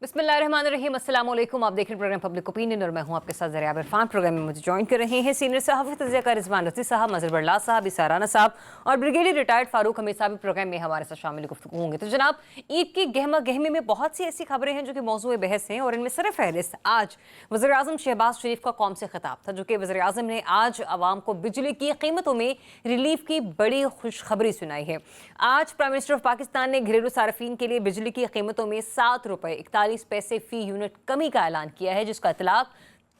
बिस्मिल्लाहिर्रहमानिर्रहीम, अस्सलाम वालेकुम। आप देख रहे हैं प्रोग्राम पब्लिक ओपिनियन और मैं हूं आपके साथ ज़रिया इरफान। प्रोग्राम में मुझे ज्वाइन कर रहे हैं सीनियर सहाफ़ी तज़किया रिजवान रज़ी साहब, मज़हर बरला साहब, इसाराना साहब और ब्रिगेडियर रिटायर्ड फारूक हमीद साहब भी प्रोग्राम में हमारे साथ शामिल गुफ्तगू होंगे। तो जनाब, ईद की गहमा गहमी में बहुत सी ऐसी खबरें हैं जो कि मौजूए बहस हैं और इनमें सर फहरिस्त आज वज़ीर आज़म शहबाज शरीफ का कौम से खिताब था, जो कि वज़ीर आज़म ने आज आवाम को बिजली की कीमतों में रिलीफ की बड़ी खुशखबरी सुनाई है। आज प्राइम मिनिस्टर ऑफ पाकिस्तान ने घरेलू सार्फिन के लिए बिजली की कीमतों में ₹7.41 फी यूनिट कमी का ऐलान किया है, जिसका इतलाक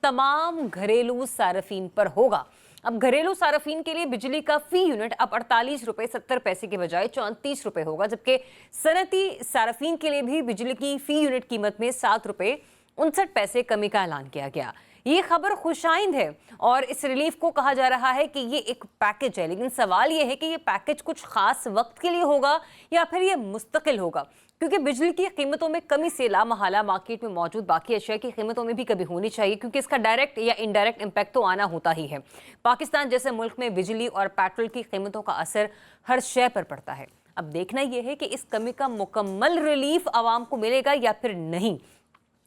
तमाम घरेलू सार्फिन पर होगा। अब घरेलू सार्फिन के लिए बिजली का फी यूनिट अब ₹48.70 के बजाय ₹34 होगा, जबकि सनती सार्फिन के लिए भी बिजली की फी यूनिट कीमत में ₹7.59 कमी का ऐलान किया गया। ये खबर खुशाइंद है और इस रिलीफ को कहा जा रहा है कि ये एक पैकेज है, लेकिन सवाल ये है कि ये पैकेज कुछ खास वक्त के लिए होगा या फिर ये मुस्तकिल होगा, क्योंकि बिजली की कीमतों में कमी से लामहला मार्केट में मौजूद बाकी अशिया की कीमतों में भी कमी होनी चाहिए, क्योंकि इसका डायरेक्ट या इनडायरेक्ट इम्पैक्ट तो आना होता ही है। पाकिस्तान जैसे मुल्क में बिजली और पेट्रोल की कीमतों का असर हर शय पर पड़ता है। अब देखना यह है कि इस कमी का मुकम्मल रिलीफ आवाम को मिलेगा या फिर नहीं।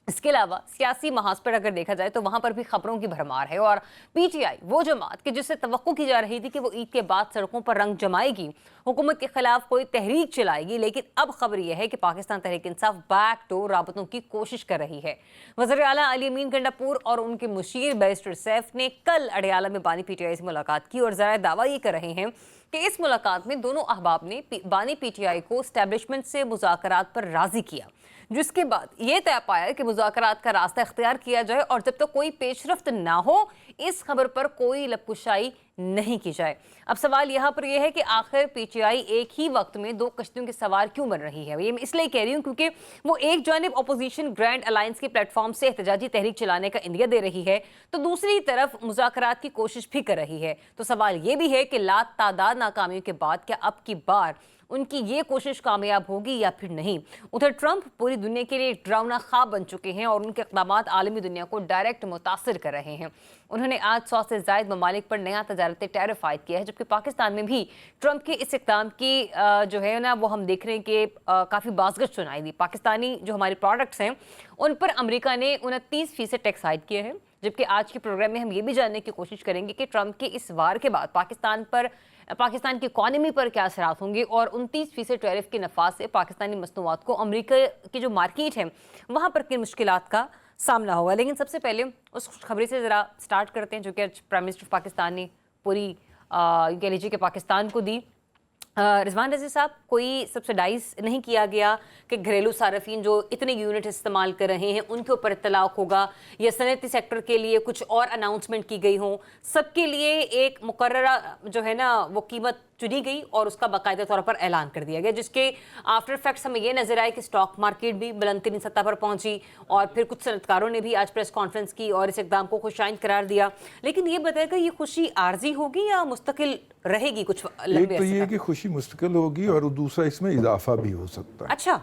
इसके अलावा सियासी महाज पर अगर देखा जाए तो वहां पर भी खबरों की भरमार है और पीटीआई वो जमात कि जिससे तवक्को की जा रही थी कि वो ईद के बाद सड़कों पर रंग जमाएगी, हुकूमत के खिलाफ कोई तहरीक चलाएगी, लेकिन अब खबर यह है कि पाकिस्तान तहरीक इंसाफ बैकडोर राबतों की कोशिश कर रही है। वज़ीर आला अली अमीन गंडापुर और उनके मुशीर बैरिस्टर सैफ ने कल अडयाला में बानी पीटीआई से मुलाकात की और ज़रा दावा ये कर रहे हैं कि इस मुलाकात में दोनों अहबाब ने बानी पीटीआई को एस्टैब्लिशमेंट से मुज़ाकरात पर राजी किया, जिसके बाद ये तय पाया कि मुज़ाकरात का रास्ता इख्तियार किया जाए और जब तक कोई पेशरफ्त ना हो इस खबर पर कोई लपकुशाई नहीं की जाए। अब सवाल यहाँ पर यह है कि आखिर पीटीआई एक ही वक्त में दो कश्तियों के सवार क्यों बन रही है। ये मैं इसलिए कह रही हूँ क्योंकि वो एक जानिब अपोजिशन ग्रैंड अलायंस के प्लेटफॉर्म से एहतजाजी तहरीक चलाने का इंदिया दे रही है, तो दूसरी तरफ मुज़ाकरात की कोशिश भी कर रही है। तो सवाल ये भी है कि लातादाद नाकामियों के बाद क्या अब की बार उनकी ये कोशिश कामयाब होगी या फिर नहीं। उधर ट्रंप पूरी दुनिया के लिए एक डरावना ख्वाब बन चुके हैं और उनके इक़दामात आलमी दुनिया को डायरेक्ट मुतासिर कर रहे हैं। उन्होंने आज 100 से ज़ायद ममालिक पर नया तजारती टैरिफ आयद किया है, जबकि पाकिस्तान में भी ट्रंप के इस इक़दाम की जो है ना वो हम देख रहे हैं कि काफ़ी बाज़गश सुनाई दी। पाकिस्तानी जो हमारे प्रोडक्ट्स हैं उन पर अमेरिका ने 29% टैक्स आयद किए हैं, जबकि आज के प्रोग्राम में हम ये भी जानने की कोशिश करेंगे कि ट्रंप के इस वार के बाद पाकिस्तान की इकॉनमी पर क्या असरात होंगे और 29% टैरिफ के नफाज से पाकिस्तानी मसनूआत को अमेरिका की जो मार्केट है वहाँ पर किन मुश्किलात का सामना होगा। लेकिन सबसे पहले उस खबरें से ज़रा स्टार्ट करते हैं जो कि आज प्राइम मिनिस्टर पाकिस्तान ने पूरी कह लीजिए कि पाकिस्तान को दी। रिजवान रज़ी साहब, कोई सब्सिडाइज नहीं किया गया कि घरेलू सार्फिन जो इतने यूनिट इस्तेमाल कर रहे हैं उनके ऊपर इतलाक होगा या सनती सेक्टर के लिए कुछ और अनाउंसमेंट की गई हो। सबके लिए एक मुकर्ररा जो है ना वो कीमत चुनी गई और उसका बाकायदा तौर पर ऐलान कर दिया गया, जिसके आफ्टर इफेक्ट्स हमें ये नजर आए कि स्टॉक मार्केट भी बुलंद तरीन सतह पर पहुंची और फिर कुछ सनतकारों ने भी आज प्रेस कॉन्फ्रेंस की और इस इक़दाम को खुशाइंद करार दिया। लेकिन ये बताएगा ये खुशी आर्जी होगी या मुस्तकिल रहेगी कुछ लंबे? तो ये कि खुशी मुस्तकिल होगी और दूसरा इसमें इजाफा भी हो सकता है। अच्छा,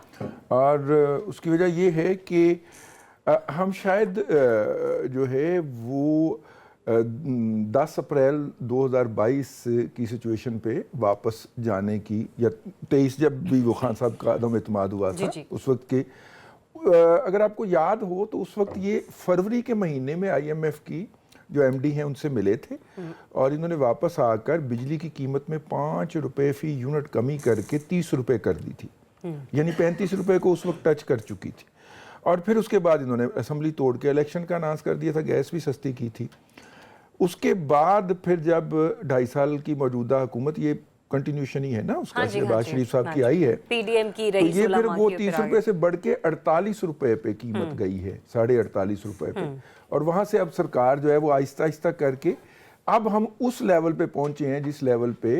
और उसकी वजह ये है कि हम शायद जो है वो 10 अप्रैल 2022 की सिचुएशन पे वापस जाने की, या 23 जब भी वो खान साहब का अदम एतमाद हुआ था उस वक्त के, अगर आपको याद हो तो उस वक्त ये फरवरी के महीने में IMF की जो MD हैं उनसे मिले थे और इन्होंने वापस आकर बिजली की कीमत में ₹5 फी यूनिट कमी करके ₹30 कर दी थी, यानी ₹35 को उस वक्त टच कर चुकी थी। और फिर उसके बाद इन्होंने असेंबली तोड़ के इलेक्शन का अनाउंस कर दिया था, गैस भी सस्ती की थी। उसके बाद फिर जब 2.5 साल की मौजूदा हुकूमत, ये कंटिन्यूशन ही है ना उसका, शहबाज शरीफ साहब की आई है, PDM की तो ये फिर वो ₹30 से बढ़ के ₹48 पे कीमत गई है, ₹48.5 पे। और वहां से अब सरकार जो है वो आहिस्ता आहिस्ता करके अब हम उस लेवल पे पहुंचे हैं जिस लेवल पे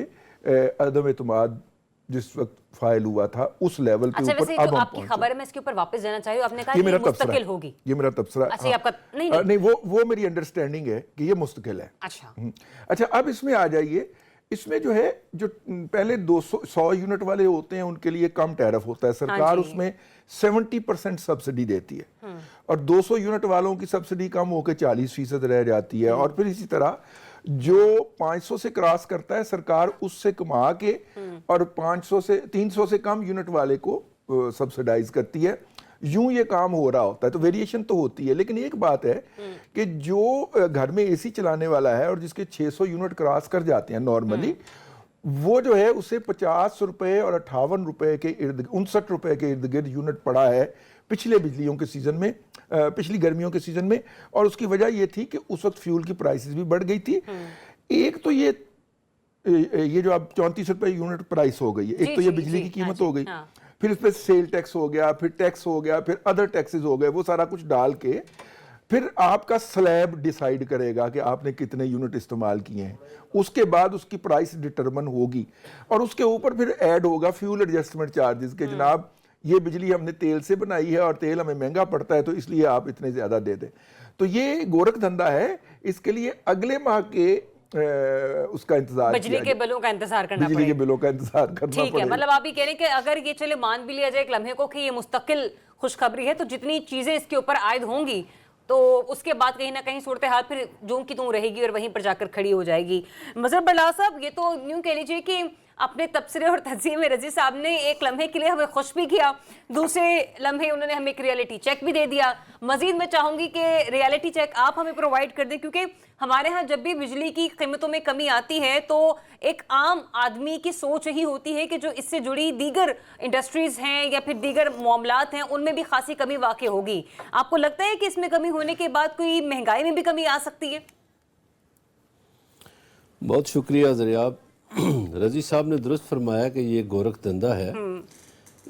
अदम एतमाद जिस वक्त फाइल हुआ था उस लेवल पे ऊपर अब हम आपकी खबर है, मैं इसके ऊपर वापस जाना चाहिए। आपने कहा ये मुस्तकिल होगी, ये मेरा तबसरा। अच्छा, आपका नहीं, वो मेरी अंडरस्टैंडिंग है कि ये मुस्तकिल है। अच्छा, अब इसमें आ जाइए। इसमें जो है जो पहले 100 यूनिट वाले होते हैं उनके लिए कम टैरिफ होता है, सरकार उसमें 70% सब्सिडी देती है और 200 यूनिट वालों की सब्सिडी कम होकर 40% रह जाती है। और फिर इसी तरह जो 500 से क्रॉस करता है सरकार उससे कमा के और 300 से कम यूनिट वाले को सब्सिडाइज करती है। यूं ये काम हो रहा होता है, तो वेरिएशन तो होती है। लेकिन एक बात है कि जो घर में एसी चलाने वाला है और जिसके 600 यूनिट क्रॉस कर जाते हैं नॉर्मली, वो जो है उसे 50 रुपए और 58 रुपए के इर्द 59 रुपए के इर्द गिर्द यूनिट पड़ा है पिछले बिजलियों के सीजन में, पिछली गर्मियों के सीजन में। और उसकी वजह ये थी कि उस वक्त फ्यूल की प्राइसेस भी बढ़ गई थी। एक तो ये जो अब 34 रुपए यूनिट प्राइस हो गई है, एक तो ये बिजली की कीमत हो गई, फिर इस पर सेल टैक्स हो गया, फिर टैक्स हो गया, फिर अदर टैक्सेस हो गए, वो सारा कुछ डाल के फिर आपका स्लैब डिसाइड करेगा कि आपने कितने यूनिट इस्तेमाल किए हैं। उसके बाद उसकी प्राइस डिटरमिन होगी और उसके ऊपर फिर ऐड होगा फ्यूल एडजस्टमेंट चार्जेस के जनाब ये बिजली हमने तेल से बनाई है और तेल हमें महंगा पड़ता है, तो इसलिए आप इतने ज्यादा दे दें। तो ये गोरख धंधा है, इसके लिए अगले माह के उसका इंतजार, बिजली के बिलों का इंतजार करना बिजली के बिलों का इंतजार करना ठीक है। पड़ेगा। मतलब आप ये कह रहे हैं कि अगर ये चले मान भी लिया जाए एक लम्हे को कि ये मुस्तकिल खुशखबरी है, तो जितनी चीजें इसके ऊपर आयद होंगी तो उसके बाद कहीं ना कहीं सूरत हाल फिर जो की तू रहेगी और वहीं पर जाकर खड़ी हो जाएगी। मजहर बल्ला साहब, ये तो यूं कह लीजिए कि अपने तबसरे और तज़किये में रज़ी साहब ने एक लम्हे के लिए हमें खुश भी किया, दूसरे लम्हे उन्होंने हमें एक रियलिटी चेक भी दे दिया। मजीद मैं चाहूंगी कि रियलिटी चेक आप हमें प्रोवाइड कर दें, क्योंकि हमारे यहाँ जब भी बिजली की कीमतों में कमी आती है तो एक आम आदमी की सोच यही होती है कि जो इससे जुड़ी दीगर इंडस्ट्रीज हैं या फिर दीगर मामलात हैं उनमें भी खासी कमी वाक़ई होगी। आपको लगता है कि इसमें कमी होने के बाद कोई महंगाई में भी कमी आ सकती है? बहुत शुक्रिया ज़रियाब। रजी साहब ने दुरुस्त फरमाया कि ये गोरख धंधा है।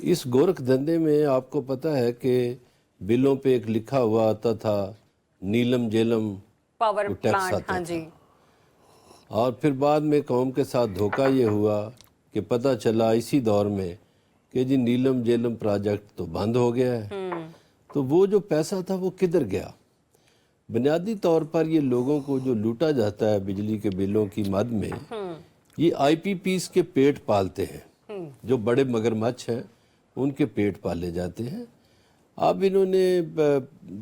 इस गोरख धंधे में आपको पता है कि बिलों पे एक लिखा हुआ आता था नीलम जेलम पावर टैक्स प्लांट, हाँ जी। और फिर बाद में कौम के साथ धोखा ये हुआ कि पता चला इसी दौर में कि जी नीलम जेलम प्रोजेक्ट तो बंद हो गया है। तो वो जो पैसा था वो किधर गया? बुनियादी तौर पर ये लोगों को जो लूटा जाता है बिजली के बिलों की मद में, ये आईपीपीस के पेट पालते हैं। जो बड़े मगरमच्छ हैं उनके पेट पाले जाते हैं। अब इन्होंने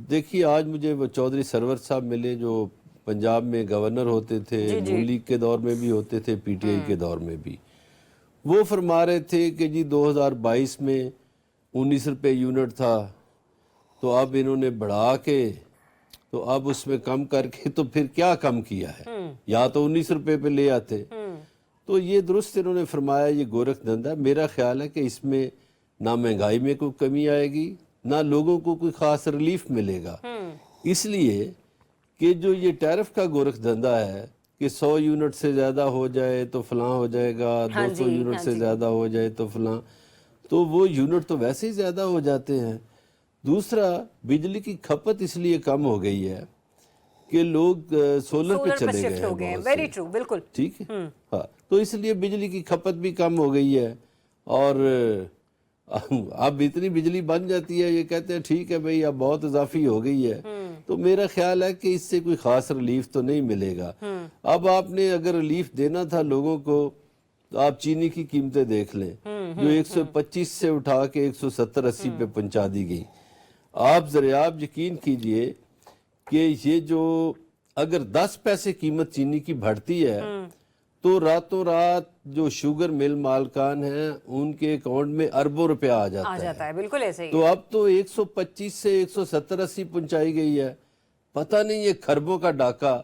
देखिए, आज मुझे वो चौधरी सरवर साहब मिले जो पंजाब में गवर्नर होते थे, नून लीग के दौर में भी होते थे, पीटीआई के दौर में भी। वो फरमा रहे थे कि जी 2022 में 19 रुपये यूनिट था, तो अब इन्होंने बढ़ा के तो अब उसमें कम करके तो फिर क्या कम किया है, या तो 19 रुपये पे ले आते। तो ये दुरुस्त इन्होंने फरमाया, ये गोरख धंधा। मेरा ख्याल है कि इसमें ना महंगाई में कोई कमी आएगी, ना लोगों को कोई खास रिलीफ मिलेगा। इसलिए कि जो ये टैरिफ का गोरख धंधा है कि 100 यूनिट से ज़्यादा हो जाए तो फलां हो जाएगा, 200 यूनिट से ज़्यादा हो जाए तो फलां, तो वो यूनिट तो वैसे ही ज़्यादा हो जाते हैं। दूसरा, बिजली की खपत इसलिए कम हो गई है कि लोग सोलर पे चले गए हैं। वेरी ट्रू, बिल्कुल ठीक है। हाँ, तो इसलिए बिजली की खपत भी कम हो गई है। और अब इतनी बिजली बन जाती है, ये कहते हैं ठीक है भाई अब बहुत इजाफी हो गई है। तो मेरा ख्याल है कि इससे कोई खास रिलीफ तो नहीं मिलेगा। अब आपने अगर रिलीफ देना था लोगों को, तो आप चीनी की कीमतें देख लें, जो 125 से उठा के 170-80 पे पहुंचा दी गई। आप जरा आप यकीन कीजिए कि ये जो अगर 10 पैसे कीमत चीनी की बढ़ती है तो रातों रात जो शुगर मिल मालकान हैं उनके अकाउंट में अरबों रुपया आ जाता है। बिल्कुल ऐसे ही। तो अब तो 125 से 170-80 पहुंचाई गई है। पता नहीं ये खरबों का डाका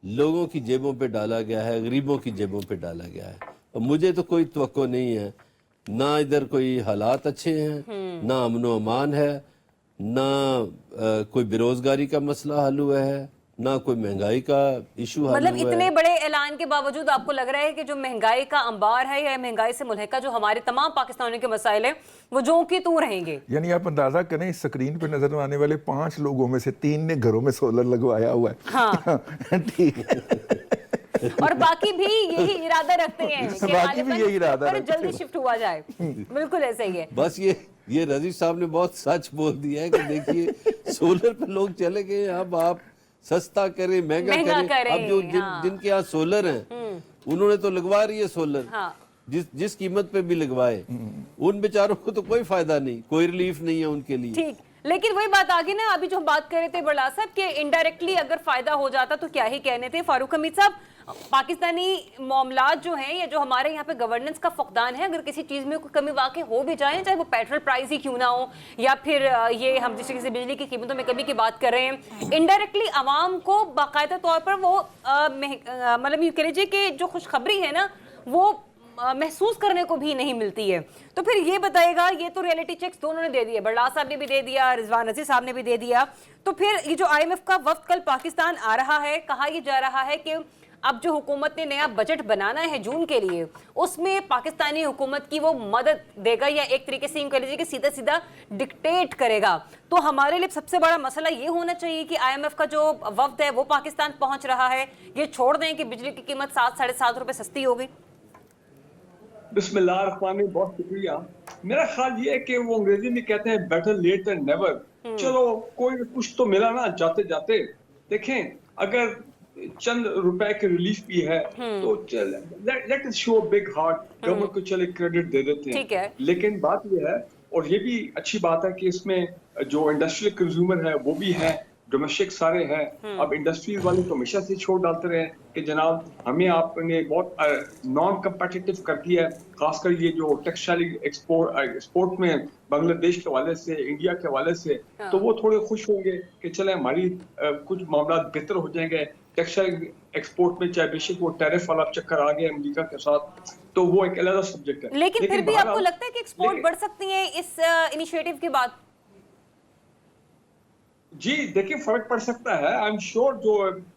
लोगों की जेबों पे डाला गया है, गरीबों की जेबों पे डाला गया है। और मुझे तो कोई तवक्को नहीं है, ना इधर कोई हालात अच्छे हैं, ना अमन अमान है, ना कोई बेरोजगारी का मसला हल हुआ है, ना कोई महंगाई का इशू हल हुआ है। मतलब इतने बड़े ऐलान के बावजूद आपको लग रहा है कि जो महंगाई का अंबार है या महंगाई से मुल्हिका जो हमारे तमाम पाकिस्तानियों के मसाइल हैं वो जो की तू रहेंगे? यानी आप अंदाजा करें, इस स्क्रीन पे नजर आने वाले 5 लोगों में से 3 ने घरों में सोलर लगवाया हुआ है। हाँ। ठीक है। और बाकी भी यही इरादा रखते हैं कि बाकी भी यही इरादा रखते हैं, जल्दी शिफ्ट हुआ जाए। बिल्कुल ऐसे ही है। बस ये रजीज साहब ने बहुत सच बोल दिया है कि देखिए सोलर पे लोग चले गए, अब आप सस्ता करें महंगा करें। अब जो जिनके यहाँ सोलर हैं उन्होंने तो लगवा रही है सोलर, जिस कीमत पे भी लगवाए, उन बेचारों को तो कोई फायदा नहीं, कोई रिलीफ नहीं है उनके लिए। ठीक, लेकिन वही बात आ गई ना, अभी जो हम बात कर रहे थे बड़ा साहब कि इनडायरेक्टली अगर फायदा हो जाता तो क्या ही कहने थे। फारूक हमीद साहब, पाकिस्तानी मामलात जो हैं या जो हमारे यहाँ पे गवर्नेंस का फुकदान है, अगर किसी चीज़ में कोई कमी वाकई हो भी जाए, चाहे वो पेट्रोल प्राइस ही क्यों ना हो या फिर ये हम जिस तरीके से बिजली की कीमतों में कमी की बात कर रहे हैं, इनडायरेक्टली आवाम को बाकायदा तौर पर वो मतलब ये कह लीजिए कि जो खुशखबरी है ना वो महसूस करने को भी नहीं मिलती है। तो फिर ये बताइएगा, ये तो रियलिटी चेक्स दोनों ने दे दिए, बरला साहब ने भी दे दिया, रिजवान रज़ी साहब ने भी दे दिया, तो फिर ये जो IMF का वफ्द कल पाकिस्तान आ रहा है, कहा यह जा रहा है कि अब जो हुकूमत ने नया बजट बनाना है जून के लिए, उसमें पाकिस्तानी हुकूमत की वो मदद देगा या एक तरीके से यूं कह लीजिए कि सीधा सीधा डिक्टेट करेगा। तो हमारे लिए सबसे बड़ा मसला ये होना चाहिए कि IMF का जो वफ्द है वो पाकिस्तान पहुंच रहा है, ये छोड़ दें कि बिजली की कीमत 7 साढ़े 7 रुपए सस्ती हो गई। बिस्मिल्लाहिर्रहमानिर्रहीम, बहुत शुक्रिया। मेरा ख्याल ये है कि वो अंग्रेजी में कहते हैं बेटर लेट देन नेवर। चलो कोई कुछ तो मिला ना जाते जाते। देखें, अगर चंद रुपए की रिलीफ भी है तो let us show big heart, government को चले क्रेडिट दे देते हैं। ठीक है। लेकिन बात ये है, और ये भी अच्छी बात है कि इसमें जो इंडस्ट्रियल कंज्यूमर है वो भी है, डोमेस्टिक सारे हैं। अब इंडस्ट्रीज वाले तो हमेशा से छोड़ डालते रहे कि जनाब हमें आपने बहुत नॉन कम्पिटिटिव कर दिया है, खासकर ये जो टेक्सटाइल एक्सपोर्ट में बांग्लादेश के हवाले से, इंडिया के हवाले से। तो वो थोड़े खुश होंगे कि चले हमारी कुछ मामला बेहतर हो जाएंगे टेक्सटाइल एक्सपोर्ट में, चाहे बेशक वो टैरिफ वाला चक्कर आ गया अमेरिका के साथ, तो वो एक अलग सब्जेक्ट है। लेकिन फिर भी आपको लगता है कि एक्सपोर्ट बढ़ सकती है इस इनिशिएटिव के बाद? जी देखिए, फर्क पड़ सकता है। आई एम श्योर जो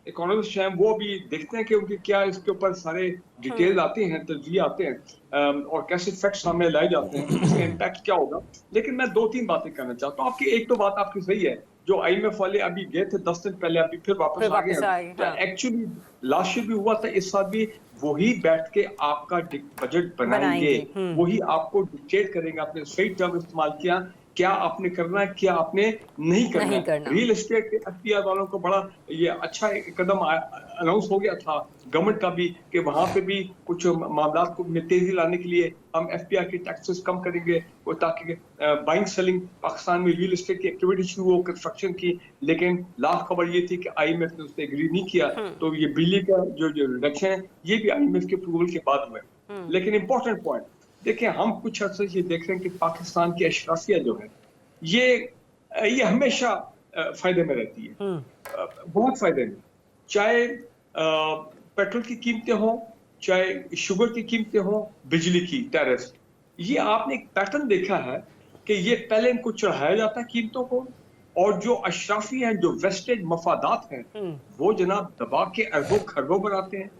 इकोनॉमिस्ट हैं वो भी देखते हैं कि उनके क्या इसके ऊपर सारे डिटेल आते हैं, तजज़िये आते हैं और कैसे फैक्ट्स सामने लाए जाते हैं, इसका इम्पैक्ट क्या होगा। लेकिन मैं 2-3 बातें करना चाहता हूँ आपकी। एक तो बात आपकी सही है, जो IMF वाले अभी गए थे 10 दिन पहले, अभी फिर वापस आ गए। तो एक्चुअली लास्ट ईयर भी हुआ था, इस साल भी वही बैठ के आपका बजट बनाएंगे, वही आपको डिक्टेट करेंगे। आपने सही टर्म इस्तेमाल किया, क्या आपने करना है, क्या आपने नहीं करना। रियल एस्टेट के FPI वालों को बड़ा ये अच्छा एक कदम अनाउंस हो गया था गवर्नमेंट का भी कि वहां पे भी कुछ मामला को में तेजी लाने के लिए हम FPI के टैक्सेस कम करेंगे, वो ताकि बाइंग सेलिंग पाकिस्तान में रियल एस्टेट की एक्टिविटी शुरू हो, कंस्ट्रक्शन की। लेकिन लास्ट खबर ये थी कि IMF ने उस पर एग्री नहीं किया। तो ये बिजली का जो रिडक्शन है ये भी IMF के अप्रूवल के बाद हुए। लेकिन इंपॉर्टेंट पॉइंट देखिए, हम कुछ अर्से से देख रहे हैं कि पाकिस्तान की अशराफिया जो है ये हमेशा फायदे में रहती है, बहुत फायदे में। चाहे पेट्रोल की कीमतें हो, चाहे शुगर की कीमतें हो, बिजली की टैरिफ, ये आपने एक पैटर्न देखा है कि ये पहले इनको चढ़ाया जाता है कीमतों को, और जो अशराफी हैं, जो वेस्टेड मफादात हैं, वो जनाब दबा के अरबों खरबों बनाते हैं।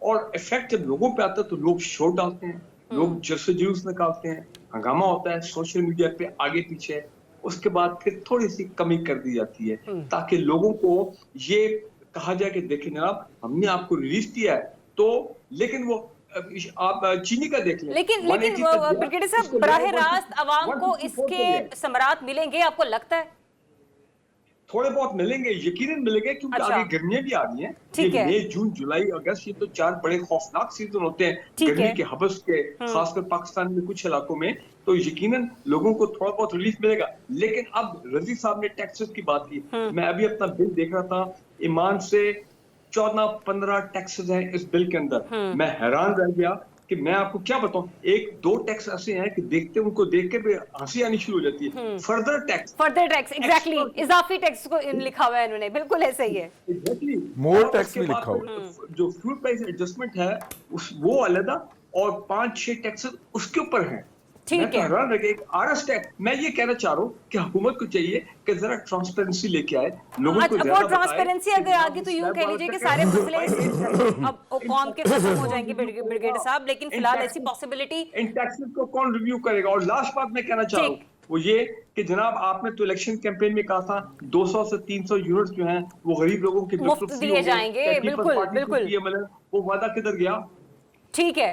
और इफेक्ट जब लोगों पे आता है तो लोग शोर डालते हैं, लोग जलसे जुलूस निकालते हैं, हंगामा होता है सोशल मीडिया पे आगे पीछे। उसके बाद फिर थोड़ी सी कमी कर दी जाती है ताकि लोगों को ये कहा जाए कि देखिए जनाब हमने आपको रिलीफ दिया है। तो लेकिन वो आप चीनी का देख लें, लेकिन ब्रिगेडियर साहब, बराह रास्त आवाम को इसके समरात मिलेंगे आपको लगता है? थोड़े बहुत मिलेंगे, यकीनन मिलेंगे, क्योंकि आगे गर्मियां भी आ रही हैं। ये मई, जून, जुलाई, अगस्त, ये तो 4 बड़े खौफनाक सीजन होते हैं गर्मी के हबस के, खासकर पाकिस्तान में कुछ इलाकों में। तो यकीनन लोगों को थोड़ा बहुत रिलीफ मिलेगा। लेकिन अब रजी साहब ने टैक्सेस की बात की, मैं अभी अपना बिल देख रहा था, ईमान से 14-15 टैक्सेस हैं इस बिल के अंदर। मैं हैरान रह गया कि मैं आपको क्या बताऊं, 1-2 टैक्स ऐसे हैं कि देखते उनको देख के भी हंसी आनी शुरू हो जाती है। फर्दर टैक्स एग्जैक्टली, इजाफी टैक्स को लिखा हुआ है इन्होंने, बिल्कुल ऐसा ही है। एग्जैक्टली, मोर टैक्स भी लिखा हुआ है। जो फ्यूल प्राइस एडजस्टमेंट है वो अलग, और 5-6 टैक्सेस उसके ऊपर हैं। ठीक है, हैरान रह गया, एक RS टैक्स। मैं ये कहना चाह रहा हूँ कि हुकूमत को चाहिए कि जरा ट्रांसपेरेंसी लेके आए, लोगों को वो ट्रांसपेरेंसी अगर आगे तो यूं कह लीजिए कि सारे मसले अब कौम के खत्म हो जाएंगे ब्रिगेडियर साहब, लेकिन फिलहाल ऐसी पॉसिबिलिटी। इन टैक्सेस को कौन रिव्यू करेगा? और लास्ट बात मैं कहना चाह रहा हूँ वो ये कि जनाब आपने तो इलेक्शन कैंपेन में कहा था 200 से 300 यूनिट्स जो हैं वो गरीब लोगों के मुफ्त दिए जाएंगे। बिल्कुल, वो वादा किधर गया? ठीक है,